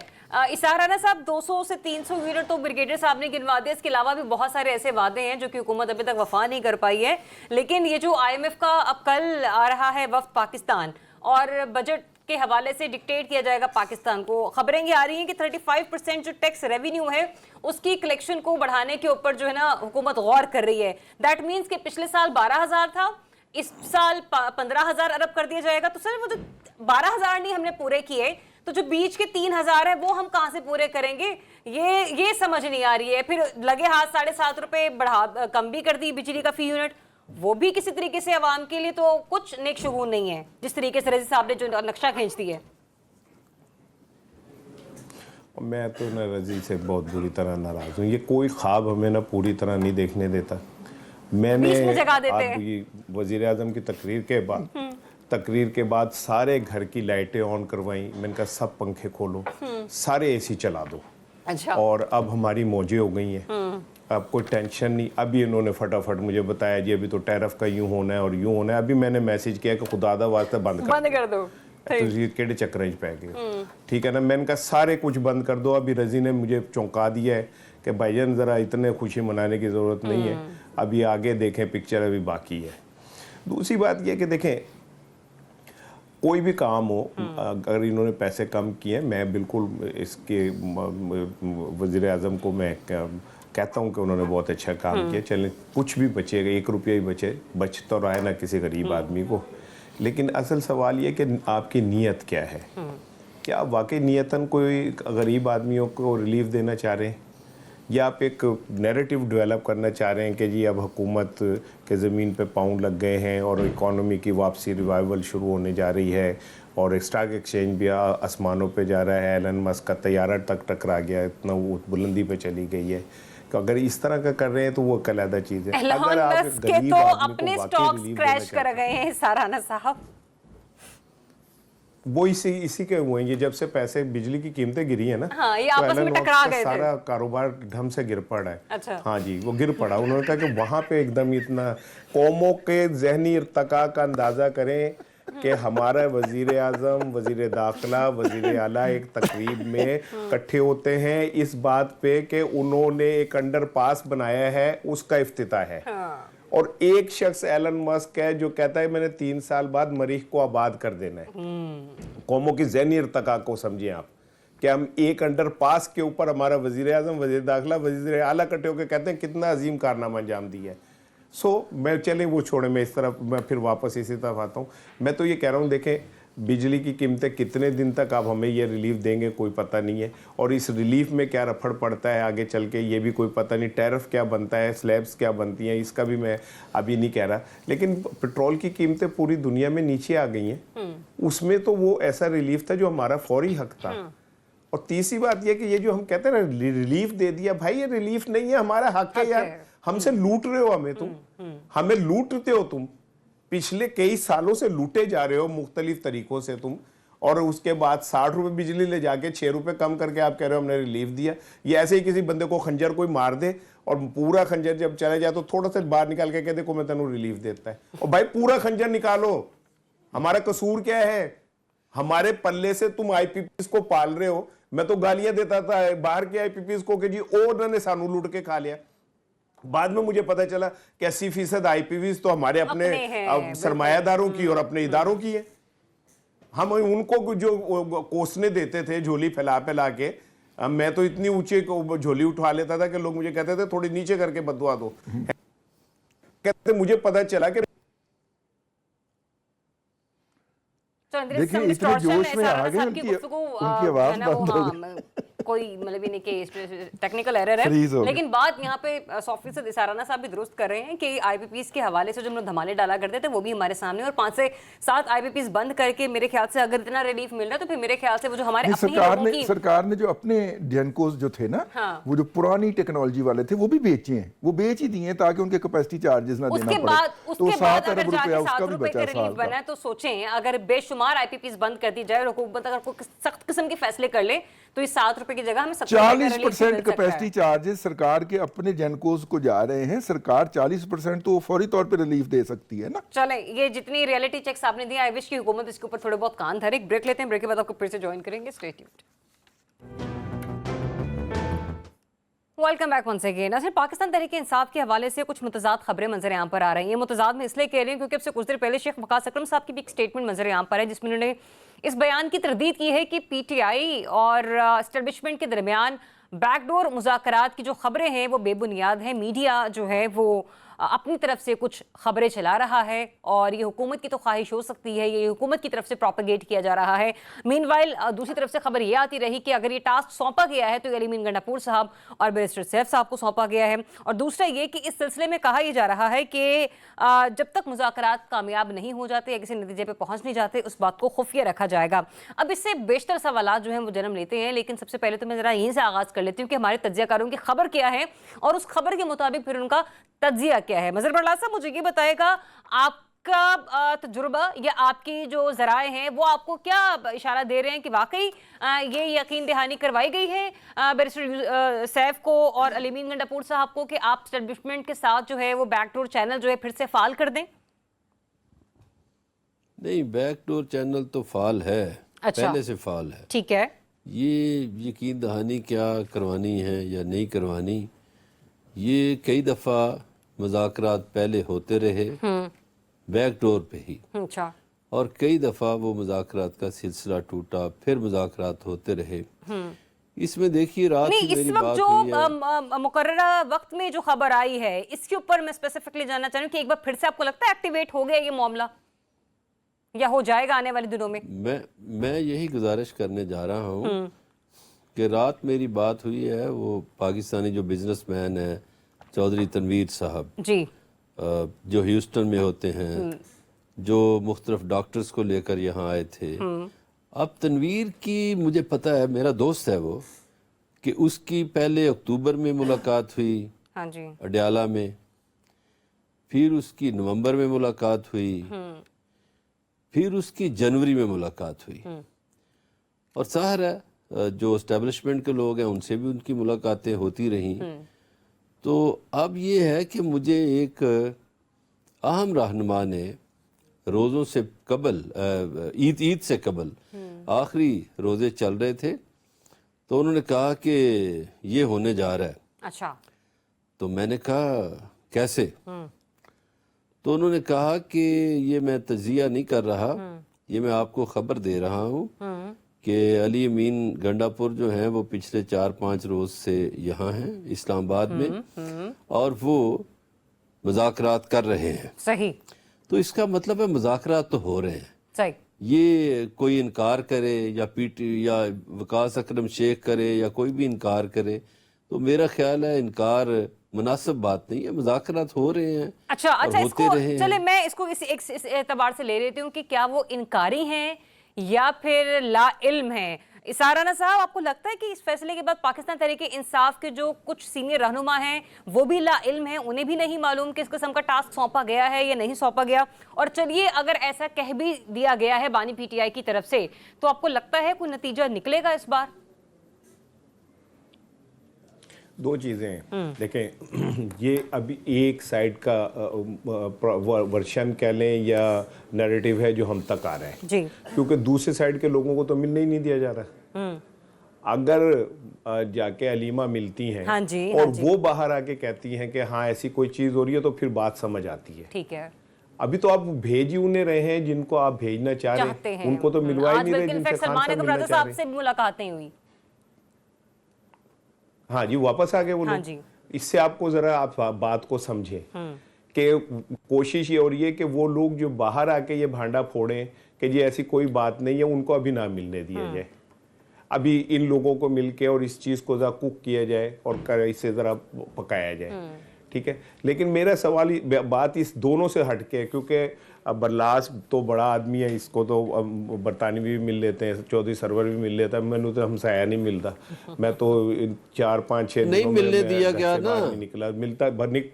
इसार राना साहब, 200 से 300 यूनिट तो ब्रिगेडियर साहब ने गिनवा दिया, इसके अलावा भी बहुत सारे ऐसे वादे हैं जो कि हुकूमत अभी तक वफा नहीं कर पाई है। लेकिन ये जो IMF का अब कल आ रहा है वफ्द पाकिस्तान, और बजट के हवाले से डिक्टेट किया जाएगा पाकिस्तान को, खबरें ये आ रही हैं कि 35% जो टैक्स रेवेन्यू है उसकी कलेक्शन को बढ़ाने के ऊपर जो है ना हुकूमत गौर कर रही है। दैट मीन्स कि पिछले साल 12,000 था, इस साल 15,000 अरब कर दिया जाएगा, तो सर वो जो 12,000 नहीं हमने पूरे किए, तो जो बीच के 3,000 है वो हम कहां से पूरे करेंगे? ये समझ नहीं आ रही है। फिर लगे हाथ 7.5 रुपए कम भी कर दी बिजली का फी यूनिट, वो भी किसी तरीके से आवाम के लिए तो कुछ नेक शुगून नहीं है, जिस तरीके से रजी साहब ने जो नक्शा खींच दी है। मैं तो ना रजी से बहुत बुरी तरह नाराज हूँ। ये कोई ख्वाब हमें ना पूरी तरह नहीं देखने देता। मैंने वजीर आजम की तकरीर के बाद सारे घर की लाइटें ऑन करवाई। मैंने कहा सब पंखे खोलो, सारे एसी चला दो। अच्छा। और अब हमारी मौजें हो गई हैं, अब कोई टेंशन नहीं। अभी इन्होंने फटाफट मुझे बताया जी अभी तो टैरिफ का यूं होना है और यूं होना है। अभी मैंने मैसेज किया कि खुदा दा वास्ते बंद कर दो। तो ये केड़े चक्कर च पै गए, ठीक है ना। मैंने कहा सारे कुछ बंद कर दो। अभी रजी ने मुझे चौंका दिया है कि भाईजान ज़रा इतने खुशी मनाने की ज़रूरत नहीं है, अभी आगे देखें, पिक्चर अभी बाकी है। दूसरी बात यह कि देखें कोई भी काम हो, अगर इन्होंने पैसे कम किए, मैं बिल्कुल इसके वज़ीर आज़म को मैं कहता हूँ कि उन्होंने बहुत अच्छा काम किया। चलें कुछ भी बचेगा, 1 रुपया ही बच तो रहा है ना किसी गरीब आदमी को। लेकिन असल सवाल ये कि आपकी नीयत क्या है? क्या आप वाकई नीयतन कोई गरीब आदमियों को रिलीफ देना चाह रहे हैं, या आप एक नैरेटिव डेवलप करना चाह रहे हैं कि जी अब हुकूमत के ज़मीन पे पाउंड लग गए हैं और इकॉनमी की वापसी रिवाइवल शुरू होने जा रही है और स्टॉक एक्सचेंज भी आसमानों पे जा रहा है, एलन मस्क का तैयारा तक टकरा गया, इतना बुलंदी पे चली गई है। तो अगर इस तरह का कर रहे हैं तो वो अलग चीज़ है। अगर आप गरीब तो अपने स्टॉक्स क्रैश कर गए हैं साराना साहब, वो इसी के हुए हैं। जब से पैसे बिजली की कीमतें गिरी है ना, हाँ, ये आपस में टकरा गए थे। सारा कारोबार ढंग से गिर पड़ा है। अच्छा। हाँ जी, वो गिर पड़ा। उन्होंने कहा कि वहां पे एकदम इतना कौमों के जहनी इर्तका का अंदाजा करें कि हमारा वजीर आजम, वजीर दाखिला, वजीर आला एक तकरीब में इकट्ठे होते हैं इस बात पे कि उन्होंने एक अंडरपास बनाया है, उसका इफ्तिताह है। हाँ। और एक शख्स एलन मस्क है जो कहता है मैंने 3 साल बाद मरीख को आबाद कर देना है। कौमों की ज़हनी इर्तका को समझिए आप कि हम एक अंडरपास के ऊपर, हमारा वजीर आजम, वजीर दाखिला, वजीर आला इकट्ठे होकर कहते हैं कितना अजीम कारनामा अंजाम दिया है। मैं चलें वो छोड़े, मैं इस तरफ मैं फिर वापस इसी तरफ आता हूँ। मैं तो ये कह रहा हूँ देखें बिजली की कीमतें कितने दिन तक आप हमें ये रिलीफ देंगे कोई पता नहीं है, और इस रिलीफ में क्या रफड़ पड़ता है आगे चल के ये भी कोई पता नहीं। टैरिफ क्या बनता है, स्लैब्स क्या बनती हैं, इसका भी मैं अभी नहीं कह रहा। लेकिन पेट्रोल की कीमतें पूरी दुनिया में नीचे आ गई हैं, उसमें तो वो ऐसा रिलीफ था जो हमारा फौरी हक था। और तीसरी बात यह कि ये जो हम कहते हैं ना रिलीफ दे दिया, भाई ये रिलीफ नहीं है, हमारा हक है यार। हमसे लूट रहे हो हमें, तुम हमें लूटते हो, तुम पिछले कई सालों से लूटे जा रहे हो मुख्तलिफ तरीकों से तुम, और उसके बाद 60 रुपए बिजली ले जाके 6 रुपए कम करके आप कह रहे हो हमने रिलीफ दिया। ये ऐसे ही किसी बंदे को खंजर कोई मार दे और पूरा खंजर जब चले जाए तो थोड़ा सा बाहर निकाल के कह देखो मैं तेनू रिलीफ देता है। और भाई पूरा खंजर निकालो, हमारा कसूर क्या है? हमारे पल्ले से तुम आईपीपीस को पाल रहे हो। मैं तो गालियां देता था बाहर के आईपीपीस को कि जी उन्होंने सानू लूट के खा लिया। बाद में मुझे पता चला कि 80% आईपीवीज तो हमारे अपने सरमायादारों की और अपने इदारों की है। हम उनको जो कोसने देते थे झोली फैला फैला के, मैं तो इतनी ऊंचे झोली उठा लेता था कि लोग मुझे कहते थे थोड़ी नीचे करके बदुआ दो। कहते मुझे पता चला कि देखिए इतने जोश में आ गए उनकी आवाज बंद हो गई। कोई मतलब नहीं कि टेक्निकल एरर है, लेकिन बात यहाँ पे 100% इसाराना साहब भी दुरुस्त कर रहे हैं कि आईपीपीस के हवाले से जो हम लोग धमाले डाला करते थे वो भी हमारे सामने, और 5 से 7 आईपीपीस बंद करके मेरे ख्याल से अगर इतना रिलीफ मिल रहा है तो फिर मेरे ख्याल से वो जो हमारे सरकार ने जो अपने जेनकोस जो थे ना, वो जो पुरानी टेक्नोलॉजी वाले थे वो भी बेचे हैं, वो बेच ही दिए ताकि उनके कैपेसिटी चार्जेस ना देना पड़े। तो 7 अरब रुपया उसका भी बचा रिलीफ बना है। तो सोचें अगर बेशुमार आईपीपीस बंद कर दी जाए और हुकूमत अगर कोई सख्त किस्म के फैसले कर ले तो इस 7 रुपए की जगह हमें 40% कैपेसिटी चार्जेस सरकार के अपने जेनकोस को जा रहे हैं। सरकार 40% तो फौरी तौर पे रिलीफ दे सकती है ना। चलें, ये जितनी रियलिटी चेक्स आपने दिया, आई विश की हुकूमत इसके ऊपर थोड़े बहुत कान धरे। ब्रेक लेते हैं, ब्रेक के बाद आपको फिर से ज्वाइन करेंगे। Stay tuned. Welcome back once again. अच्छा, पाकिस्तान तहरीक इंसाफ के हवाले से कुछ मुतजाद खबरें मंजर यहाँ पर आ रही हैं। मुतजाद में इसलिए कह रही हूँ क्योंकि अब से कुछ देर पहले शेख वकास अकरम साहब की भी एक स्टेटमेंट मंजर यहाँ पर है जिसमें उन्होंने इस बयान की तरदीद की है कि पीटीआई और एस्टेब्लिशमेंट के दरमियान बैकडोर मुज़ाकरात की जो खबरें हैं वो बेबुनियाद हैं। मीडिया जो है वो अपनी तरफ से कुछ खबरें चला रहा है और ये हुकूमत की तो ख्वाहिश हो सकती है, ये हुकूमत की तरफ से प्रोपेगेट किया जा रहा है। मीनवाइल दूसरी तरफ से खबर ये आती रही कि अगर ये टास्क सौंपा गया है तो अली अमीन गंडापुर साहब और बैरिस्टर सैफ साहब को सौंपा गया है। और दूसरा ये कि इस सिलसिले में कहा यह जा रहा है कि जब तक मुज़ाकरात कामयाब नहीं हो जाते या किसी नतीजे पे पहुंच नहीं जाते उस बात को खुफिया रखा जाएगा। अब इससे बेशतर सवाल जो हैं वो जन्म लेते हैं, लेकिन सबसे पहले तो मैं ज़रा यहीं से आगाज़ कर लेती हूँ कि हमारे तज्ज़ियाकारों की खबर क्या है और उस खबर के मुताबिक फिर उनका तज्ज़िया क्या है। मज़हर बरला साहब, मुझे ये बताएगा आपका तजुर्बा या आपकी जो ज़राए हैं वो आपको क्या इशारा दे रहे हैं कि वाकई ये यकीन दहानी करवाई गई है बैरिस्टर सैफ को और अली अमीन गंडापुर साहब को कि आप एस्टेब्लिशमेंट के साथ जो है वो बैकडोर चैनल जो है फिर से फाल कर दें? नहीं, बैकडोर चैनल तो फाल है, अच्छा, पहले से फाल है। ठीक है। ये यकीन दहानी क्या करवानी है या नहीं करवानी, ये कई दफ़ा मुज़ाकरात पहले होते रहे बैकडोर पे ही, अच्छा, और कई दफ़ा वो मुज़ाकरात का सिलसिला टूटा, फिर मुज़ाकरात होते रहे। इसमें देखिए रात नहीं, ही इस मेरी वक्त बात जो हुई है। मुकर्ररा वक्त में जो खबर आई है इसके ऊपर मैं स्पेसिफिकली जानना चाह रही हूँ कि एक बार फिर से आपको लगता है एक्टिवेट हो गया ये मामला या हो जाएगा आने वाले दिनों में? मैं यही गुजारिश करने जा रहा हूँ कि रात मेरी बात हुई है, वो पाकिस्तानी जो बिजनेसमैन है चौधरी तनवीर साहब जी, जो ह्यूस्टन में होते हैं, जो मुख्तलिफ डॉक्टर्स को लेकर यहाँ आए थे। अब तनवीर की मुझे पता है, मेरा दोस्त है वो, कि उसकी पहले अक्टूबर में मुलाकात हुई हाँ जी, अडयाला में, फिर उसकी नवंबर में मुलाकात हुई, फिर उसकी जनवरी में मुलाकात हुई। और ज़ाहिर है जो एस्टेब्लिशमेंट के लोग हैं उनसे भी उनकी मुलाकातें होती रहीं। तो अब ये है कि मुझे एक अहम रहनुमा ने रोज़ों से कबल, ईद से कबल आखिरी रोज़े चल रहे थे, तो उन्होंने कहा कि ये होने जा रहा है। अच्छा, तो मैंने कहा कैसे? तो उन्होंने कहा कि ये मैं तजिया नहीं कर रहा, ये मैं आपको खबर दे रहा हूँ कि अली अमीन गंडापुर जो हैं वो पिछले 4-5 रोज से यहाँ हैं इस्लामाबाद में, और वो मुज़ाकरात कर रहे हैं। सही, तो इसका मतलब है मुज़ाकरात तो हो रहे हैं। सही, ये कोई इनकार करे या या वकास अकरम शेख करे या कोई भी इनकार करे, तो मेरा ख्याल है इनकार मुनासिब बात नहीं है। मुज़ाकरात हो रहे हैं। अच्छा, और होते इसको रहे हैं। चले मैं इसको इस एतबार से ले लेती हूँ कि क्या वो इनकारी हैं या फिर ला इल्म हैं। इसाराना साहब, आपको लगता है कि इस फैसले के बाद पाकिस्तान तहरीक इंसाफ के जो कुछ सीनियर रहनुमा हैं वो भी ला इल्म हैं, उन्हें भी नहीं मालूम कि इस किस्म का टास्क सौंपा गया है या नहीं सौंपा गया? और चलिए अगर ऐसा कह भी दिया गया है बानी पीटीआई की तरफ से, तो आपको लगता है कोई नतीजा निकलेगा इस बार? दो चीज़ें हैं, देखें, ये अभी एक साइड का वर्शन कह लें या नैरेटिव है जो हम तक आ रहा है जी, क्योंकि दूसरे साइड के लोगों को तो मिलने ही नहीं दिया जा रहा। अगर जाके अलीमा मिलती हैं हाँ जी, और हाँ जी, वो बाहर आके कहती हैं कि हाँ ऐसी कोई चीज़ हो रही है, तो फिर बात समझ आती है। ठीक है, अभी तो आप भेज ही उन्हें रहे हैं जिनको आप भेजना चाह रहे चाहते हैं, हैं। उनको तो मिलवा ही आज नहीं रहे बल्कि जिनसे इनफैक्ट खान सलमान साहब अकबर मिलना चाह साहब रहे से भी मुलाकातें हुई। हाँ जी, वापस आ गए वो हाँ लोग। जी। इससे आपको जरा आप बात को समझें कि कोशिश ये हो रही है कि वो लोग जो बाहर आके ये भांडा फोड़ें कि ये ऐसी कोई बात नहीं है, उनको अभी ना मिलने दिया जाए। अभी इन लोगों को मिलके और इस चीज़ को ज़रा कुक किया जाए और इसे ज़रा पकाया जाए, ठीक है। लेकिन मेरा सवाल बात इस दोनों से हटके, क्योंकि अब बरलास तो बड़ा आदमी है, इसको तो बरतानवी भी मिल लेते हैं, चौधरी सरवर भी मिल लेता है, मैंने तो हमसाया नहीं मिलता। मैं तो 4-5-6 नहीं मिलने दिया गया ना, निकला मिलता नहीं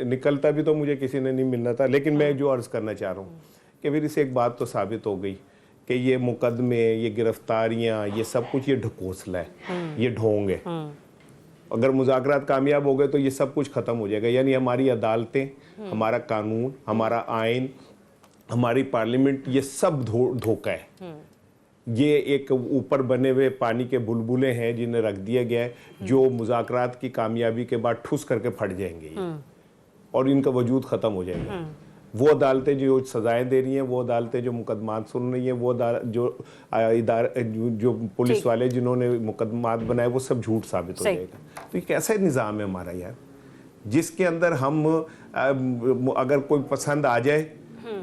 निकलता भी तो मुझे किसी ने नहीं मिलना था। लेकिन मैं जो अर्ज़ करना चाह रहा हूँ कि फिर इससे एक बात तो साबित हो गई कि ये मुकदमे, ये गिरफ्तारियाँ, ये सब कुछ ये ढकोसला है, ये ढोंग है। अगर मुज़ाकरात कामयाब हो गए तो ये सब कुछ ख़त्म हो जाएगा। यानी हमारी अदालतें, हमारा कानून, हमारा आइन, हमारी पार्लियामेंट, ये सब धोखा है। ये एक ऊपर बने हुए पानी के बुलबुले हैं जिन्हें रख दिया गया है, जो मुज़ाकरात की कामयाबी के बाद ठुस करके फट जाएंगे ये, और इनका वजूद ख़त्म हो जाएगा। वो अदालतें जो सजाएं दे रही हैं, वो अदालतें जो मुकदमात सुन रही हैं, वो जो पुलिस वाले जिन्होंने मुकदमात बनाए, वो सब झूठ साबित हो जाएगा। तो ये कैसा निज़ाम है हमारा यार? जिसके अंदर हम अगर कोई पसंद आ जाए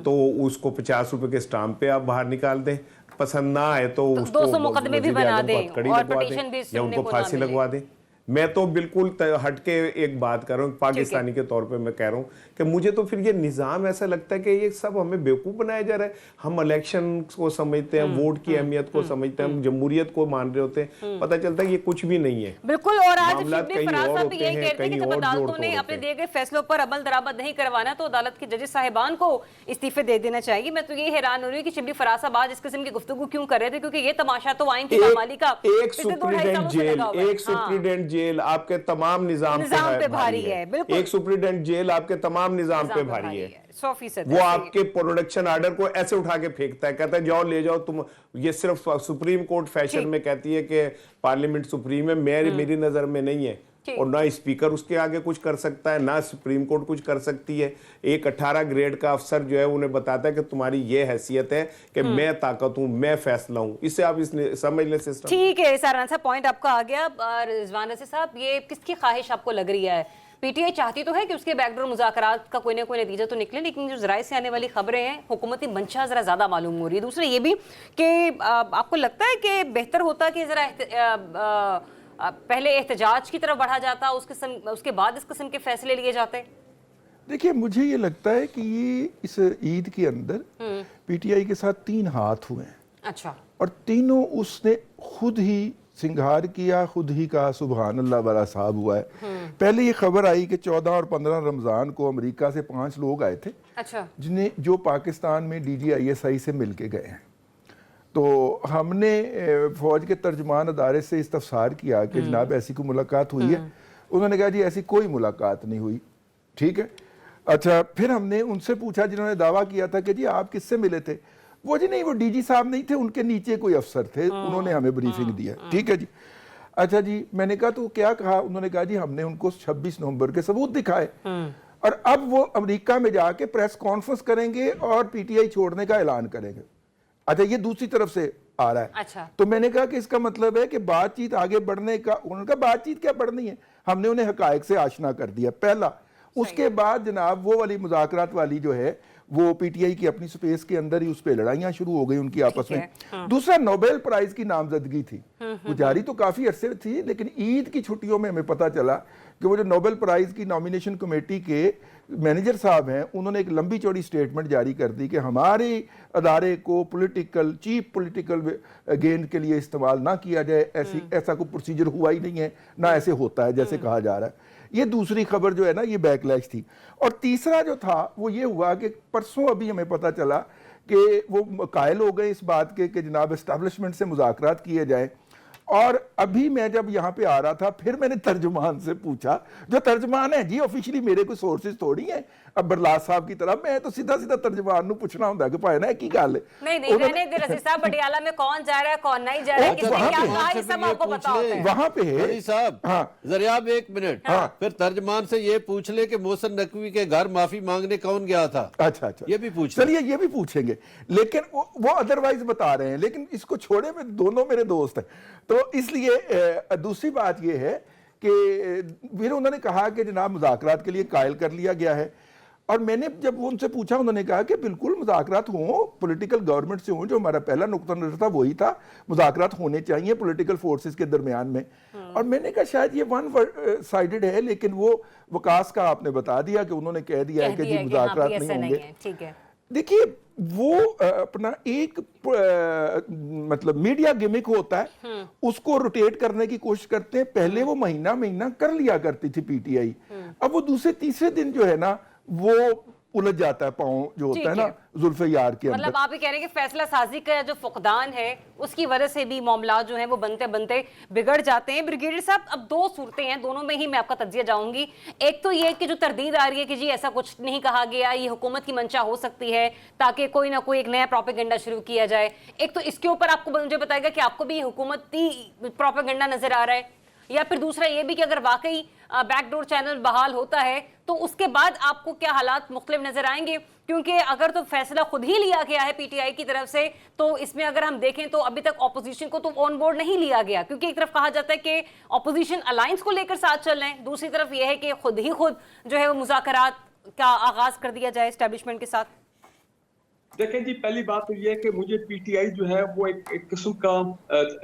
तो उसको 50 रुपए के स्टाम्प पे आप बाहर निकाल दें, पसंद ना आए तो उसको 200 मुकदमे भी बना वज़ीर-ए-आज़म को दें हथकड़ी और लगवा दें पिटीशन भी या सुनने उनको को ना फांसी मिले। लगवा दें। मैं तो बिल्कुल हटके एक बात कर रहा हूँ, पाकिस्तानी के तौर पे मैं कह रहा हूँ कि मुझे तो फिर ये निज़ाम ऐसा लगता है कि ये सब हमें बेवकूफ़ बनाया जा रहा है। हम इलेक्शन को समझते हैं, वोट की अहमियत को समझते हैं, हम जमहूरियत को मान रहे होते हैं, पता चलता है ये कुछ भी नहीं है। बिल्कुल। और आज मामलात शिबली कहीं फराज और साहब भी होते यही हैं, कहते हैं कि कहीं जब और अदालतों जोड़ ने तोड़ अपने होते दिए गए फैसलों पर अमल दरामद नहीं करवाना तो अदालत के जजेस साहिबान को इस्तीफे दे देना चाहिए। मैं तो ये हैरान हो रही हूँ कि शिबली फराज साहब आज इस किस्म की गुफ्तगू क्यों कर रहे थे, क्योंकि ये तमाशा तो आइन की पामाली का एक पिछले 2-2.5 सालों से सुप्रीडेंट जेल, लगा हुआ है। एक सुप्रीडेंट जेल आपके तमाम निजाम पे भारी है, बिल्कुल। एक सुप्रीडेंट जेल आपके तमाम निजाम पे भारी है। 100% वो आपके प्रोडक्शन आर्डर को ऐसे उठा के फेंकता है, कहता है जाओ ले जाओ तुम। ये सिर्फ सुप्रीम कोर्ट फैशन में कहती है कि पार्लियामेंट सुप्रीम है, मेरी नजर में नहीं है। और ना स्पीकर उसके आगे कुछ कर सकता है, ना सुप्रीम कोर्ट कुछ कर सकती है। एक 18 ग्रेड का अफसर जो है उन्हें बताता है कि तुम्हारी ये हैसियत है कि मैं ताकत हूं, मैं फैसला हूं। इससे आप इसने समझ लें सिस्टम। ठीक है साराना साहब, पॉइंट आपका आ गया। रिजवान रज़ी साहब, ये किसकी ख्वाहिश आपको लग रही है? पीटीआई चाहती तो है कि उसके बैकडोर मुज़ाकरात का कोई ना कोई नतीजा तो निकले, लेकिन जो ज़राए से आने वाली खबरें हैं हुकूमती मंशा ज़रा ज़्यादा मालूम हो रही है। दूसरा ये भी कि आपको लगता है कि बेहतर होता कि ज़रा पहले एहतजाज की तरफ बढ़ा जाता, उसके बाद इस किस्म के फैसले लिए जाते? देखिए, मुझे ये लगता है कि ये इस ईद के अंदर पीटीआई के साथ 3 हाथ हुए हैं। अच्छा। और तीनों उसने खुद ही सिंगार किया, खुद ही कहा सुबहान अल्लाह वाला साहब हुआ है। पहले ये खबर आई कि 14 और 15 रमज़ान को अमेरिका से 5 लोग आए थे, अच्छा, जो पाकिस्तान में DGISI से मिल के गए हैं। तो हमने फौज के तर्जुमान अदारे से इस्तफसार किया कि जनाब ऐसी कोई मुलाकात हुई है? उन्होंने कहा जी ऐसी कोई मुलाकात नहीं हुई। ठीक है, अच्छा, फिर हमने उनसे पूछा जिन्होंने दावा किया था कि जी आप किससे मिले थे? वो जी नहीं, वो DG साहब नहीं थे, उनके नीचे कोई अफसर थे, उन्होंने हमें ब्रीफिंग दिया। ठीक है जी, अच्छा जी, मैंने कहा तो क्या कहा? उन्होंने कहा जी हमने उनको 26 नवंबर के सबूत दिखाए और अब वो अमेरिका में जाके प्रेस कॉन्फ्रेंस करेंगे और पीटीआई छोड़ने का ऐलान करेंगे। अच्छा, ये दूसरी तरफ से आ रहा है। अच्छा। तो मैंने कहा कि इसका मतलब है कि बातचीत आगे बढ़ने का, उन्होंने कहा बातचीत क्या बढ़नी है, हमने उन्हें हकायक से आशना कर दिया, पहला। उसके बाद जनाब वो वाली मुज़ाकरात वाली जो है वो पीटीआई की अपनी स्पेस के अंदर ही उस पर लड़ाइयाँ शुरू हो गई उनकी आपस में। दूसरा, नोबेल प्राइज की नामजदगी थी, वो जारी तो काफी अरसे थी, लेकिन ईद की छुट्टियों में हमें पता चला कि वो जो नोबेल प्राइज की नॉमिनेशन कमेटी के मैनेजर साहब हैं, उन्होंने एक लंबी चौड़ी स्टेटमेंट जारी कर दी कि हमारे अदारे को चीप पॉलिटिकल गेन के लिए इस्तेमाल ना किया जाए। ऐसा कोई प्रोसीजर हुआ ही नहीं है, ना ऐसे होता है जैसे कहा जा रहा है। ये दूसरी खबर जो है ना, ये बैकलैश थी। और तीसरा जो था वो ये हुआ कि परसों अभी हमें पता चला कि वो कायल हो गए इस बात के कि जनाब एस्टैब्लिशमेंट से मुज़ाकरात किए जाए। और अभी मैं जब यहाँ पे आ रहा था, फिर मैंने तर्जुमान से पूछा, जो तर्जुमान है जी ऑफिशियली मेरे कोई सोर्सेज थोड़ी हैं अब बरलास साहब की तरह, मैं तो सीधा सीधा तर्जुमान ਨੂੰ ਪੁੱਛਣਾ ਹੁੰਦਾ कि भाई ना की गल नहीं रहने दे रज़ी साहब, बटियाला में कौन जा रहा है कौन नहीं जा रहा है, किसने क्या कहा, ये सब आपको पता होता है। वहां पे है अली साहब, हाँ। जरियाब 1 मिनट, फिर तर्जमान से ये पूछ ले कि मोहसिन नकवी के घर माफी मांगने कौन गया था। अच्छा, ये भी पूछ, चलिए ये भी पूछेंगे, लेकिन वो अदरवाइज बता रहे हैं, लेकिन इसको छोड़े में दोनों मेरे दोस्त हैं। तो इसलिए दूसरी बात ये है कि फिर उन्होंने कहा कि जनाब मुज़ाकरात के लिए कायल कर लिया गया है। और मैंने जब उनसे पूछा, उन्होंने कहा कि बिल्कुल मुज़ाकरात हों, पॉलिटिकल गवर्नमेंट से हों, जो हमारा पहला नुक्ता नज़र था वही था, मुज़ाकरात होने चाहिए पॉलिटिकल फोर्सेस के दरमियान में। और मैंने कहा शायद ये वन साइडेड है, लेकिन वो वकास का आपने बता दिया कि उन्होंने कह दिया है कि जी मुज़ाकरात नहीं होंगे। ठीक है, देखिए वो अपना एक मतलब मीडिया गिमिक होता है, उसको रोटेट करने की कोशिश करते हैं। पहले वो महीना कर लिया करती थी पीटीआई, अब वो दूसरे तीसरे दिन जो है ना वो उलझ जाता है पाँव जो होता है ना जुल्फे यार के अंदर। मतलब आप ये कह रहे हैं कि फैसला साजी का जो फुकदान है उसकी वजह से भी मामला जो है वो बनते बनते बिगड़ जाते हैं। ब्रिगेडियर साहब, अब 2 सूरतें हैं, दोनों में ही मैं आपका तज्जिया जाऊंगी। एक तो ये कि जो तरदीद आ रही है कि जी ऐसा कुछ नहीं कहा गया, ये हुकूमत की मंशा हो सकती है ताकि कोई ना कोई एक नया प्रोपेगेंडा शुरू किया जाए। एक तो इसके ऊपर आपको मुझे बताएगा कि आपको भी हुकूमती प्रोपेगेंडा नजर आ रहा है, या फिर दूसरा ये भी कि अगर वाकई बैकडोर चैनल बहाल होता है तो उसके बाद आपको क्या हालात मुख्तलिफ नजर आएंगे? क्योंकि अगर तो फैसला खुद ही लिया गया है पीटीआई की तरफ से, तो इसमें अगर हम देखें तो अभी तक ऑपोजिशन को तो ऑन बोर्ड नहीं लिया गया, क्योंकि एक तरफ कहा जाता है कि ऑपोजिशन अलायंस को लेकर साथ चल रहे हैं, दूसरी तरफ यह है कि खुद जो है वो मुज़ाकरात का आगाज कर दिया जाए एस्टेब्लिशमेंट के साथ। देखें जी, पहली बात तो ये है कि मुझे पीटीआई जो है वो एक किस्म का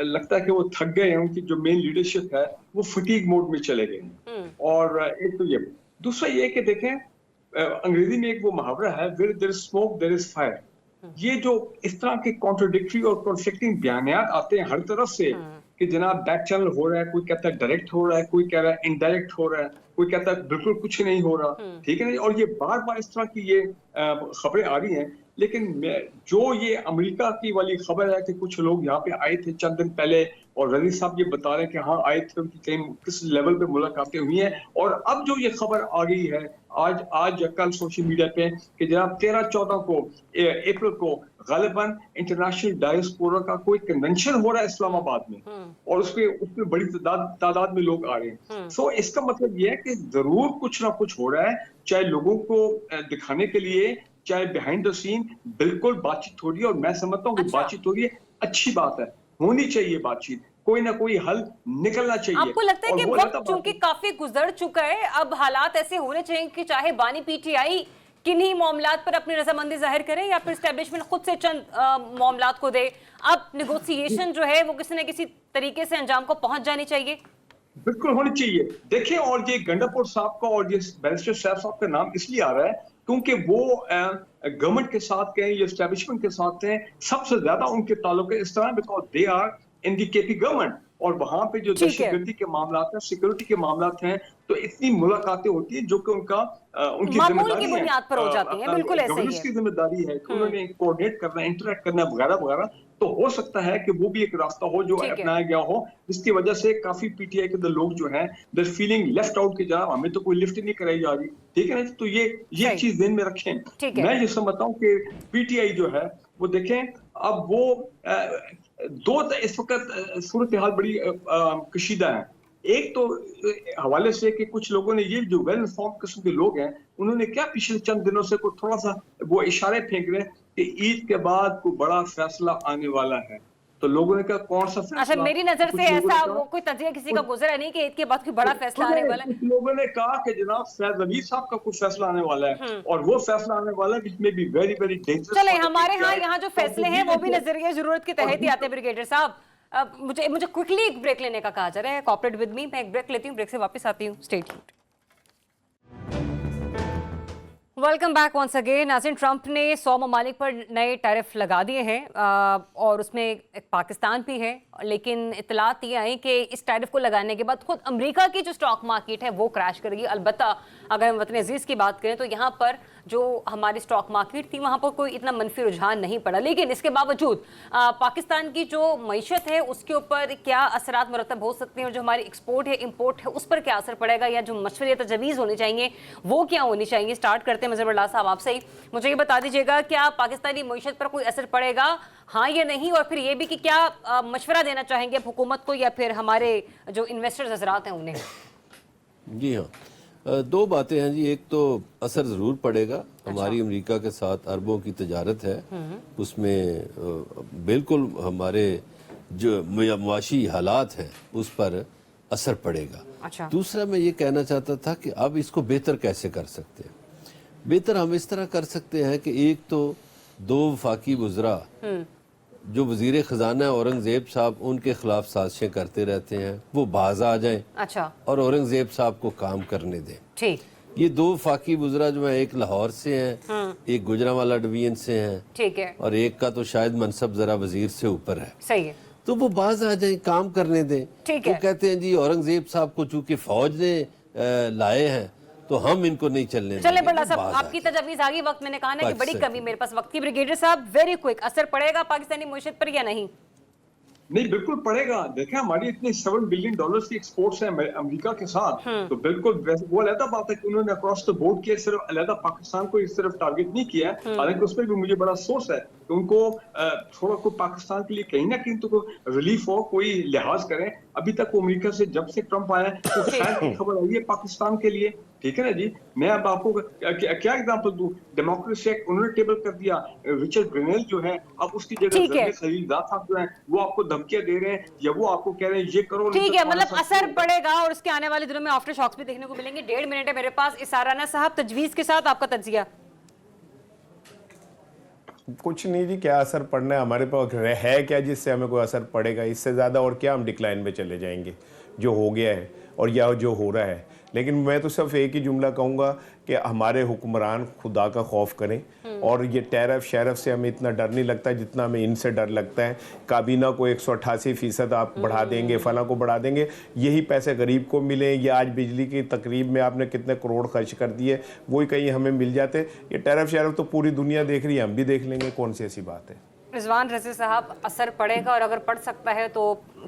लगता है कि वो थक गए हैं, उनकी जो मेन लीडरशिप है वो फटीग मोड में चले गए हैं। और एक तो ये, दूसरा ये कि देखें अंग्रेजी में एक वो मुहावरा है, where there is smoke there is fire. ये जो इस तरह के कॉन्ट्रोडिक्टरी और कॉन्फ्लिक्टिंग बयानियात आते हैं हर तरफ से कि जनाब बैक चैनल हो रहा है, कोई कहता है डायरेक्ट हो रहा है, कोई कह रहा है इनडायरेक्ट हो रहा है, कोई कहता है बिल्कुल कुछ नहीं हो रहा, ठीक है ना। और ये बार बार इस तरह की ये खबरें आ रही हैं। लेकिन जो ये अमेरिका की वाली खबर है कि कुछ लोग यहाँ पे आए थे चंद दिन पहले और रजी साहब ये बता रहे हैं कि हाँ आए थे, उनकी कहीं किस लेवल पे मुलाकातें हुई हैं, और अब जो ये खबर आ गई है आज कल सोशल मीडिया पे कि जनाब 13-14 को अप्रैल को गालिबन इंटरनेशनल डायस्पोरा का कोई कन्वेंशन हो रहा है इस्लामाबाद में, और उसमें बड़ी तादाद में लोग आ रहे हैं। सो इसका मतलब ये है कि जरूर कुछ ना कुछ हो रहा है, चाहे लोगों को दिखाने के लिए, चाहे बिहाइंड द सीन बिल्कुल बातचीत हो रही है। और मैं समझता हूँ कि बातचीत हो रही है, अच्छी बात है, होनी चाहिए बातचीत, कोई ना कोई हल निकलना चाहिए। आपको लगता है कि वक्त चूंकि काफी गुजर चुका है, अब हालात ऐसे होने चाहिए कि चाहे बानी पीटीआई किन्हीं मामलात पर अपनी रजामंदी जाहिर करे या फिर एस्टेब्लिशमेंट खुद से चंद मामलात को दे, अब निगोशिएशन जो है वो किसी न किसी तरीके से अंजाम को पहुंच जानी चाहिए? बिल्कुल होनी चाहिए। देखिए, और ये गंडापुर साहब का और ये बैरिस्टर साहब का नाम इसलिए आ रहा है क्योंकि वो गवर्नमेंट के साथ कहें या एस्टेब्लिशमेंट के साथ कहें, सबसे ज्यादा उनके ताल्लुक इस तरह because they are in the KP government, और वहां पे जो दहशतगर्दी के मामलात हैं, सिक्योरिटी के मामलात हैं, तो इतनी मुलाकातें होती है जो कि उनकी जिम्मेदारी की बुनियाद पर हो जाती है। बिल्कुल ऐसे ही है, की जिम्मेदारी है कि उन्होंने कोऑर्डिनेट करना, इंटरेक्ट करना वगैरह वगैरह। तो हो सकता है कि वो भी एक रास्ता हो जो अपनाया गया हो, जिसकी वजह से काफी पीटीआई के लोग जो हैं दे फीलिंग लेफ्ट आउट की जनाब हमें तो कोई लिफ्ट नहीं कराई जा रही, ठीक है ना। तो ये चीज ध्यान में रखें। मैं ये समझता हूँ कि पीटीआई जो है वो देखें, अब वो दो इस वक्त सूरत हाल बड़ी कशीदा है। एक तो हवाले से कि कुछ लोगों ने, ये जो वेल इन्फॉर्म्ड किस्म के लोग हैं, उन्होंने क्या पिछले चंद दिनों से कोई थोड़ा सा वो इशारे फेंक रहे हैं कि ईद के बाद कोई बड़ा फैसला आने वाला है। तो लोगों ने कहा कौन सा फैसला? अच्छा, मेरी नजर से ऐसा वो कोई तजिया किसी का गुजरा नहीं कि ईद के बाद कोई बड़ा फैसला आने वाला है। कुछ लोगों ने कहा कि जनाब फैज अली साहब का कुछ फैसला आने वाला है, और वो फैसला आने वाला है जिसमें भी वेरी वेरी डेंजरस। चले, हमारे यहाँ जो फैसले हैं वो भी नजरिए जरूरत के तहत ही आते हैं ब्रिगेडियर साहब। मुझे क्विकली एक ब्रेक लेने का कहा जा रहा है, कॉर्पोरेट विद मी। मैं एक ब्रेक लेती हूँ, ब्रेक से वापस आती हूँ, stay tuned. Welcome back once again. नाज़रीन, ट्रंप ने 100 ममालिक पर नए टैरिफ लगा दिए हैं और उसमें पाकिस्तान भी है, लेकिन इतलात ये आई कि इस टैरिफ को लगाने के बाद खुद अमेरिका की जो स्टॉक मार्केट है वो क्रैश करेगी। अलबत्ता अगर हम वतन अजीज़ की बात करें तो यहाँ पर जो हमारी स्टॉक मार्केट थी वहाँ पर कोई इतना मनफी रुझान नहीं पड़ा, लेकिन इसके बावजूद पाकिस्तान की जो मईशत है उसके ऊपर क्या असरात मुरतब हो सकते हैं, और जो हमारी एक्सपोर्ट है इम्पोर्ट है उस पर क्या असर पड़ेगा, या जो मशवरे तजवीज़ होनी चाहिए वो क्या होनी चाहिए। स्टार्ट करते हैं मज़हर साहब आपसे ही, मुझे ये बता दीजिएगा क्या पाकिस्तानी मईशत पर कोई असर पड़ेगा, हाँ या नहीं, और फिर ये भी कि क्या मशवरा देना चाहेंगे हुकूमत को या फिर हमारे जो इन्वेस्टर्स हजरात हैं उन्हें? जी हाँ, दो बातें हैं जी। एक तो असर ज़रूर पड़ेगा, हमारी अमेरिका के साथ अरबों की तजारत है, उसमें बिल्कुल हमारे जो मुआशी हालात हैं उस पर असर पड़ेगा। अच्छा। दूसरा मैं ये कहना चाहता था कि अब इसको बेहतर कैसे कर सकते हैं। बेहतर हम इस तरह कर सकते हैं कि एक तो 2 वफाकी वज़रा जो वजीर ख़जाना औरंगज़ेब साहब उनके खिलाफ साजिशें करते रहते हैं वो बाज आ जाएं। अच्छा। और औरंगज़ेब साहब को काम करने दें। ठीक। ये 2 वफाकी वज़रा जो है, एक लाहौर से हैं, एक गुजरांवाला डिवीजन से हैं, ठीक है, और एक का तो शायद मनसब जरा वजीर से ऊपर है। सही है, तो वो बाज आ जाएं, काम करने दें। ठीक वो है। कहते हैं जी औरंगज़ेब साहब को चूंकि फौज ने लाए हैं तो हम इनको नहीं चलने देंगे। चले बड़ा साहब, आपकी तजवीज़ आ गई, वक्त मैंने कहा ना कि बड़ी कमी मेरे पास वक्त की। ब्रिगेडियर साहब, वेरी क्विक, असर पड़ेगा पाकिस्तानी मईशत पर या नहीं? नहीं, बिल्कुल पड़ेगा। देखें, हमारी इतने $7 बिलियन की एक्सपोर्ट्स हैं अमेरिका के साथ, तो बिल्कुल वो अलग बात है कि उन्होंने अक्रॉस द बोर्ड किया, सिर्फ अलग पाकिस्तान को इस तरफ टारगेट नहीं किया, हालांकि उस पर भी मुझे बड़ा अफसोस है। कि उनको थोड़ा को पाकिस्तान के लिए कहीं ना कहीं तो रिलीफ हो, कोई लिहाज करें। अभी तक वो अमेरिका से जब से ट्रंप आया तो खैर की खबर आई है पाकिस्तान के लिए, ठीक है ना जी। मैं अब आपको क्या एग्जांपल दूं, डेमोक्रेसी एक्ट उन्होंने टेबल कर दिया, रिचर्ड ग्रेनेल जो है अब उसकी जगह ठीक है। जमीर खलीलजाद साहब जो है वो आपको धमकियां दे रहे हैं, या वो आपको कह रहे हैं ये करो। ठीक है, मतलब असर पड़ेगा और उसके आने वाले दिनों में आफ्टर शॉक्स भी देखने को मिलेंगे। 1.5 मिनट है मेरे पास। इसारा राना साहब, तजवीज के साथ आपका तज्जिया। कुछ नहीं जी, क्या असर पड़ना है, हमारे पास है क्या जिससे हमें कोई असर पड़ेगा? इससे ज़्यादा और क्या हम डिक्लाइन में चले जाएंगे, जो हो गया है और या जो हो रहा है। लेकिन मैं तो सिर्फ एक ही जुमला कहूँगा कि हमारे हुक्मरान खुदा का खौफ करें, और ये टैरिफ शैरफ से हमें इतना डर नहीं लगता जितना हमें इनसे डर लगता है। काबीना को 188% आप बढ़ा देंगे, फला को बढ़ा देंगे, यही पैसे गरीब को मिले। ये आज बिजली की तकरीब में आपने कितने करोड़ खर्च कर दिए, वही कहीं हमें मिल जाते। ये टैरिफ शैरफ तो पूरी दुनिया देख रही है, हम भी देख लेंगे, कौन सी ऐसी बात है। रिजवान रज़ी साहब, असर पड़ेगा और अगर पड़ सकता है तो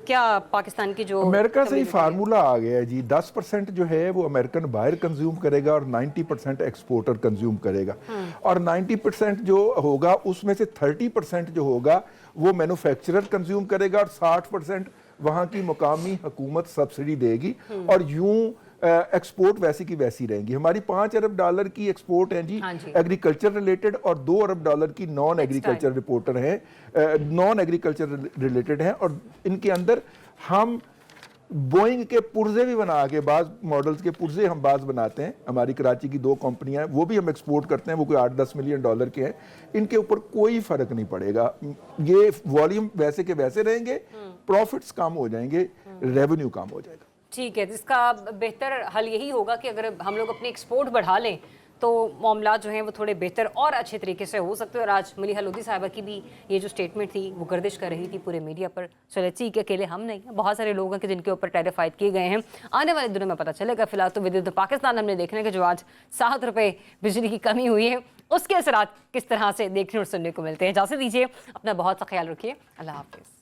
क्या पाकिस्तान की जो अमेरिका से ही फार्मूला आ गया है जी। 10% जो है वो अमेरिकन बायर कंज्यूम करेगा और 90% एक्सपोर्टर कंज्यूम करेगा, और 90% जो होगा उसमें से 30% जो होगा वो मैन्युफैक्चरर कंज्यूम करेगा और 60% वहाँ की मुकामी हुकूमत सब्सिडी देगी, और यूं एक्सपोर्ट वैसी की वैसी रहेंगी। हमारी $5 अरब की एक्सपोर्ट है जी, हाँ जी। एग्रीकल्चर रिलेटेड, और $2 अरब की नॉन एग्रीकल्चर रिपोर्टर हैं, नॉन एग्रीकल्चर रिलेटेड हैं। और इनके अंदर हम बोइंग के पुर्जे भी बना के, बाज मॉडल्स के पुर्जे हम बाज बनाते हैं। हमारी कराची की 2 कंपनियां हैं, वो भी हम एक्सपोर्ट करते हैं, वो कोई $8-10 मिलियन के हैं। इनके ऊपर कोई फर्क नहीं पड़ेगा, ये वॉल्यूम वैसे के वैसे रहेंगे, प्रॉफिट्स कम हो जाएंगे, रेवेन्यू कम हो जाएगा। ठीक है, इसका बेहतर हल यही होगा कि अगर हम लोग अपनी एक्सपोर्ट बढ़ा लें तो मामला जो हैं वो थोड़े बेहतर और अच्छे तरीके से हो सकते हैं। और आज मलिहा लोधी साहिबा की भी ये जो स्टेटमेंट थी वो गर्दिश कर रही थी पूरे मीडिया पर। सो लेट्स सी कि अकेले हम नहीं, बहुत सारे लोग हैं कि जिनके ऊपर टैरिफ आयद किए गए हैं। आने वाले दिनों में पता चलेगा। फिलहाल तो विद पाकिस्तान हमने देखने के जो आज ₹7 बिजली की कमी हुई है उसके असरात किस तरह से देखने और सुनने को मिलते हैं। इजाज़त दीजिए, अपना बहुत सा ख्याल रखिए, अल्लाह हाफिज़।